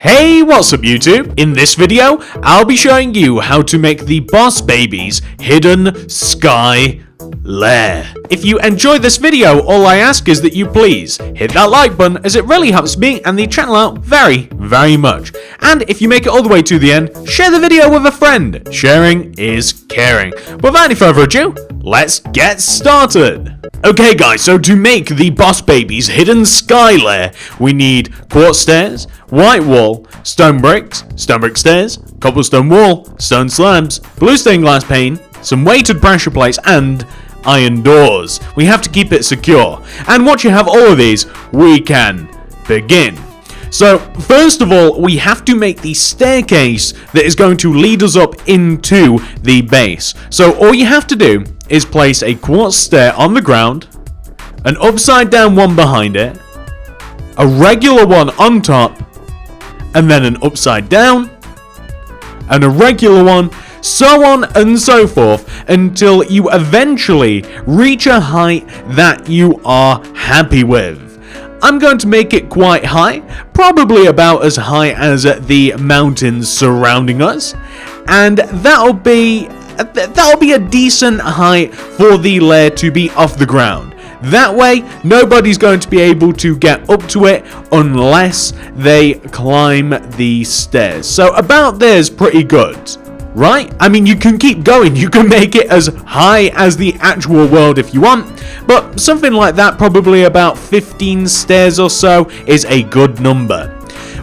Hey, what's up YouTube? In this video, I'll be showing you how to make the Boss Baby's hidden sky lair. If you enjoyed this video, all I ask is that you please hit that like button, as it really helps me and the channel out very much. And if you make it all the way to the end, share the video with a friend. Sharing is caring. Without any further ado, let's get started. Okay guys, so to make the Boss Baby's hidden sky lair, we need quartz stairs, white wall, stone brick stairs, cobblestone wall, stone slabs, blue stained glass pane, some weighted pressure plates, and iron doors. We have to keep it secure. And once you have all of these, we can begin. So, first of all, we have to make the staircase that is going to lead us up into the base. So, all you have to do is place a quartz stair on the ground, an upside down one behind it, a regular one on top, and then an upside down, and a regular one, so on and so forth, until you eventually reach a height that you are happy with. I'm going to make it quite high, probably about as high as the mountains surrounding us, and that'll be a decent height for the lair to be off the ground. That way, nobody's going to be able to get up to it unless they climb the stairs. So about there's pretty good, right? I mean, you can keep going, you can make it as high as the actual world if you want, but something like that, probably about 15 stairs or so, is a good number.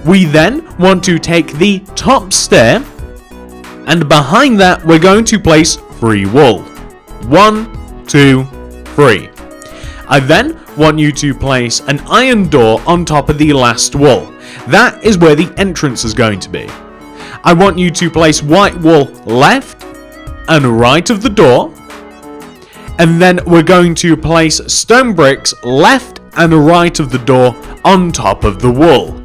We then want to take the top stair, and behind that we're going to place 3 wool. 1, 2, 3. I then want you to place an iron door on top of the last wall. That is where the entrance is going to be. I want you to place white wool left and right of the door, and then we're going to place stone bricks left and right of the door on top of the wool.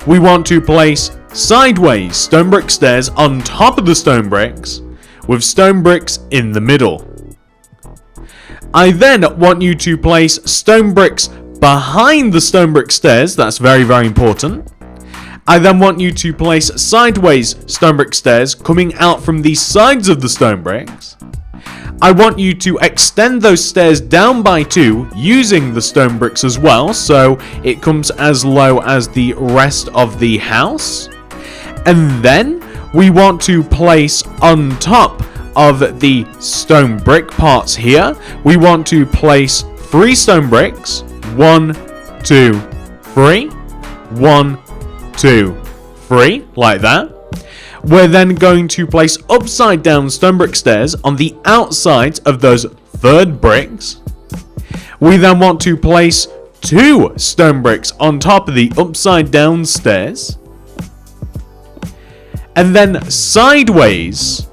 We want to place sideways stone brick stairs on top of the stone bricks, with stone bricks in the middle. I then want you to place stone bricks behind the stone brick stairs. That's very important. I then want you to place sideways stone brick stairs coming out from the sides of the stone bricks. I want you to extend those stairs down by 2 using the stone bricks as well, so it comes as low as the rest of the house. And then we want to place on top of the stone brick parts here, we want to place 3 stone bricks. 1, 2, 3. 1, 2, 3, like that. We're then going to place upside down stone brick stairs on the outside of those third bricks. We then want to place 2 stone bricks on top of the upside down stairs. And then sideways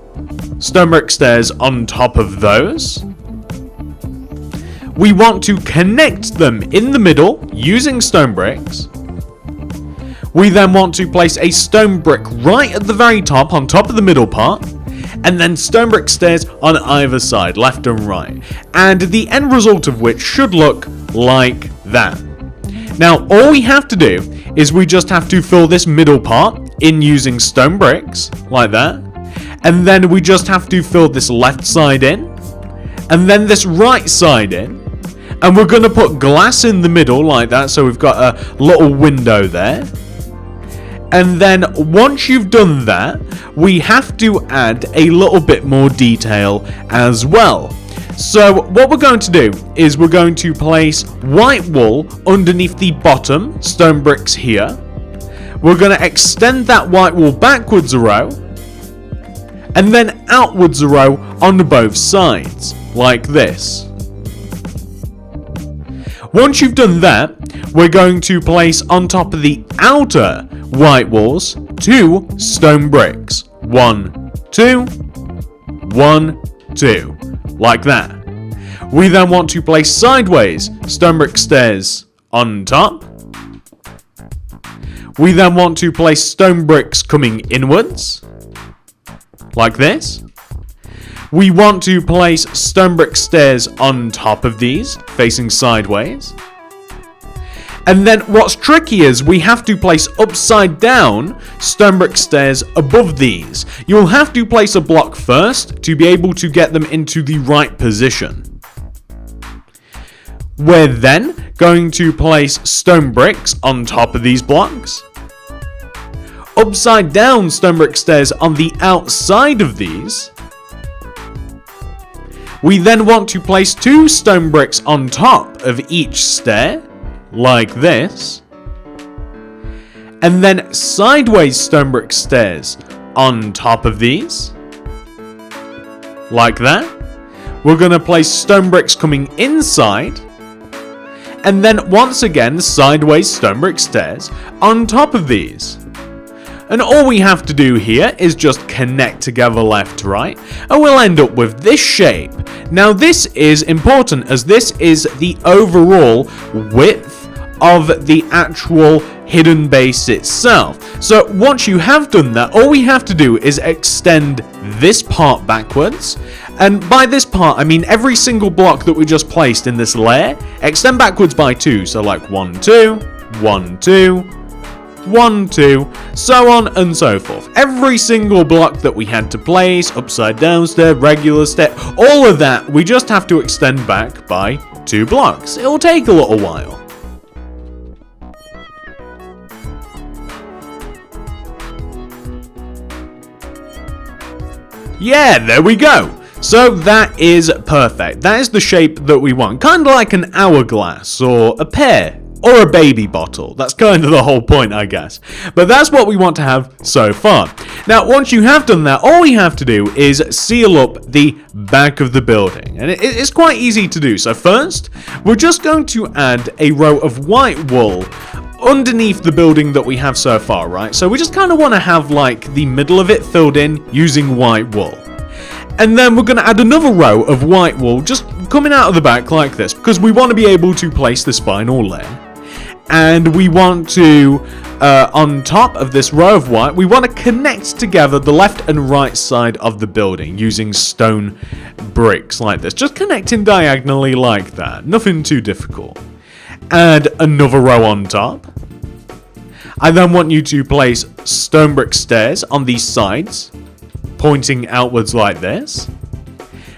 stone brick stairs on top of those. We want to connect them in the middle using stone bricks. We then want to place a stone brick right at the very top on top of the middle part, and then stone brick stairs on either side, left and right, and the end result of which should look like that. Now all we have to do is we just have to fill this middle part in using stone bricks, like that, and then we just have to fill this left side in, and then this right side in, and we're going to put glass in the middle like that, so we've got a little window there. And then once you've done that, we have to add a little bit more detail as well. So what we're going to do is we're going to place white wool underneath the bottom stone bricks here. We're going to extend that white wool backwards a row, and then outwards a row on both sides, like this. Once you've done that, we're going to place on top of the outer white walls 2 stone bricks. 1, 2, 1, 2, like that. We then want to place sideways stone brick stairs on top. We then want to place stone bricks coming inwards, like this. We want to place stone brick stairs on top of these, facing sideways. And then what's tricky is we have to place upside down stone brick stairs above these. You'll have to place a block first to be able to get them into the right position. We're then going to place stone bricks on top of these blocks. Upside down stone brick stairs on the outside of these. We then want to place 2 stone bricks on top of each stair, like this. And then sideways stone brick stairs on top of these, like that. We're going to place stone bricks coming inside. And then once again, sideways stone brick stairs on top of these. And all we have to do here is just connect together left to right, and we'll end up with this shape. Now this is important as this is the overall width of the actual hidden base itself. So once you have done that, all we have to do is extend this part backwards. And by this part, I mean every single block that we just placed in this layer, extend backwards by 2. So like 1, 2, 1, 2, 1, 2, so on and so forth. Every single block that we had to place, upside down stair, regular stair, all of that, we just have to extend back by 2 blocks. It'll take a little while. Yeah, there we go. So that is perfect. That is the shape that we want. Kind of like an hourglass or a pear. Or a baby bottle. That's kind of the whole point, I guess. But that's what we want to have so far. Now, once you have done that, all we have to do is seal up the back of the building. And it's quite easy to do. So first, we're just going to add a row of white wool underneath the building that we have so far, right? So we just kind of want to have like the middle of it filled in using white wool. And then we're going to add another row of white wool just coming out of the back like this, because we want to be able to place this final layer. And we want to, on top of this row of white, we want to connect together the left and right side of the building using stone bricks like this. Just connecting diagonally like that. Nothing too difficult. Add another row on top. I then want you to place stone brick stairs on these sides, pointing outwards like this.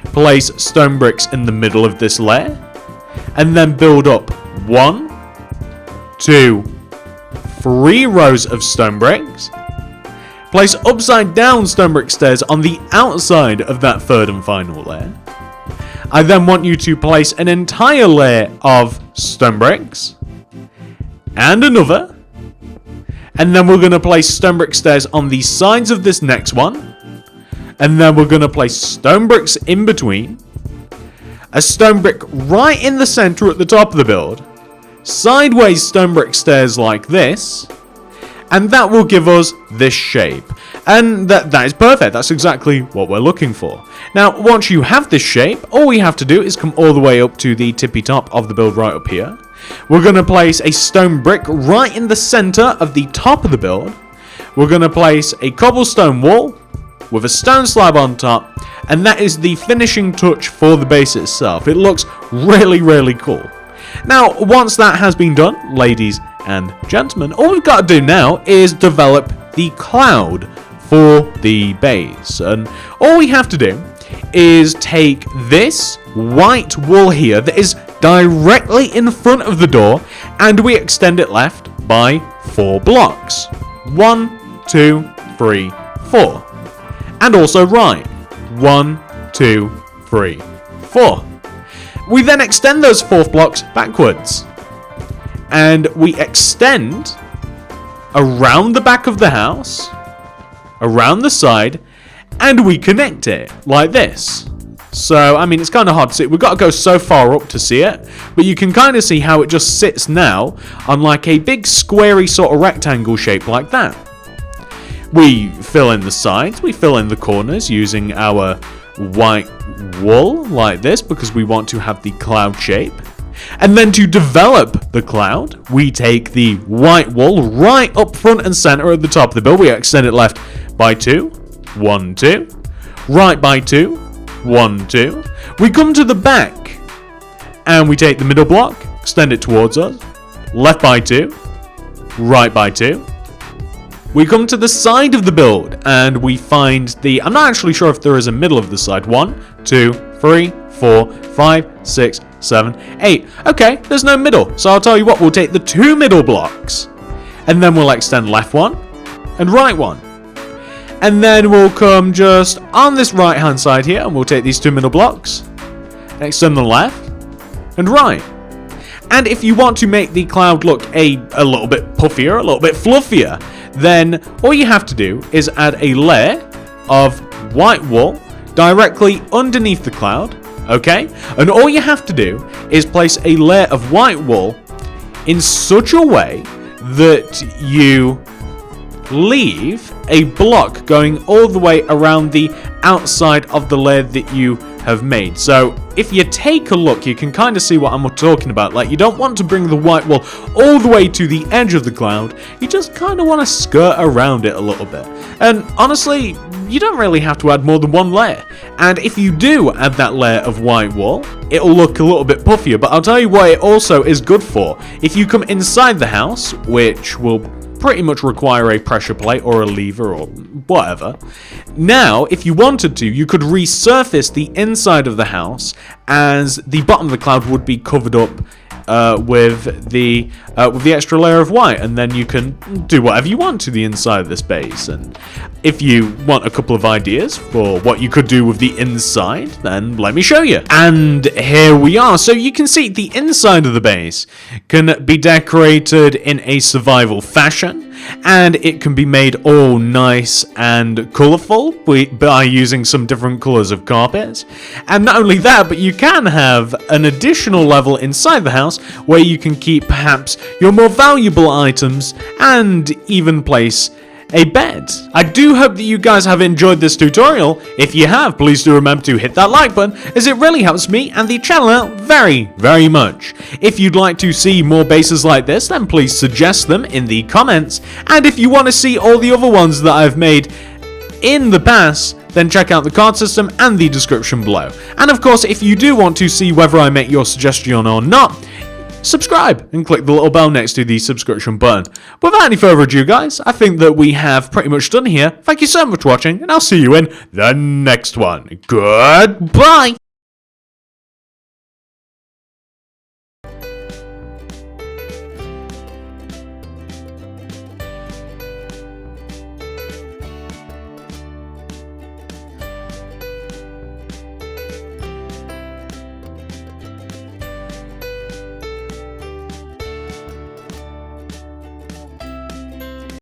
Place stone bricks in the middle of this layer. And then build up 1, 2, 3 rows of stone bricks. Place upside down stone brick stairs on the outside of that third and final layer. I then want you to place an entire layer of stone bricks and another. And then we're going to place stone brick stairs on the sides of this next one. And then we're going to place stone bricks in between. A stone brick right in the center at the top of the build. Sideways stone brick stairs like this, and that will give us this shape. And that is perfect. That's exactly what we're looking for. Now, once you have this shape, all we have to do is come all the way up to the tippy top of the build right up here. We're going to place a stone brick right in the center of the top of the build. We're going to place a cobblestone wall with a stone slab on top, and that is the finishing touch for the base itself. It looks really, really cool. Now, once that has been done, ladies and gentlemen, all we've got to do now is develop the cloud for the base. And all we have to do is take this white wool here that is directly in front of the door, and we extend it left by 4 blocks. 1, 2, 3, 4. And also right. 1, 2, 3, 4. We then extend those 4 blocks backwards. And we extend around the back of the house, around the side, and we connect it like this. So, I mean, it's kind of hard to see. We've got to go so far up to see it, but you can kind of see how it just sits now on like a big squarey sort of rectangle shape like that. We fill in the sides, we fill in the corners using our white wool like this because we want to have the cloud shape. And then to develop the cloud, we take the white wool right up front and center at the top of the build. We extend it left by 2, 1, 2, right by 2, 1, 2. We come to the back and we take the middle block, extend it towards us, left by 2, right by 2. We come to the side of the build, and we find the... I'm not actually sure if there is a middle of the side. 1, 2, 3, 4, 5, 6, 7, 8. Okay, there's no middle. So I'll tell you what, we'll take the 2 middle blocks, and then we'll extend left 1 and right 1. And then we'll come just on this right-hand side here, and we'll take these 2 middle blocks, and extend them left and right. And if you want to make the cloud look a little bit puffier, a little bit fluffier, then all you have to do is add a layer of white wool directly underneath the cloud, okay? And all you have to do is place a layer of white wool in such a way that you leave a block going all the way around the outside of the layer that you have made. So if you take a look, you can kind of see what I'm talking about. Like, you don't want to bring the white wool all the way to the edge of the cloud. You just kind of want to skirt around it a little bit. And honestly, you don't really have to add more than 1 layer. And if you do add that layer of white wool, it'll look a little bit puffier. But I'll tell you what it also is good for. If you come inside the house, which will pretty much require a pressure plate or a lever or whatever. Now, if you wanted to, you could resurface the inside of the house as the bottom of the cloud would be covered up with the extra layer of white, and then you can do whatever you want to the inside of this base. And if you want a couple of ideas for what you could do with the inside, then let me show you. And here we are. So you can see the inside of the base can be decorated in a survival fashion, and it can be made all nice and colourful by using some different colours of carpet. And not only that, but you can have an additional level inside the house where you can keep perhaps your more valuable items and even place a bed. I do hope that you guys have enjoyed this tutorial. If you have, please do remember to hit that like button, as it really helps me and the channel out very, very much. If you'd like to see more bases like this, then please suggest them in the comments. And if you want to see all the other ones that I've made in the past, then check out the card system and the description below. And of course, if you do want to see whether I make your suggestion or not, subscribe and click the little bell next to the subscription button. Without any further ado, guys, I think that we have pretty much done here. Thank you so much for watching, and I'll see you in the next one. Goodbye!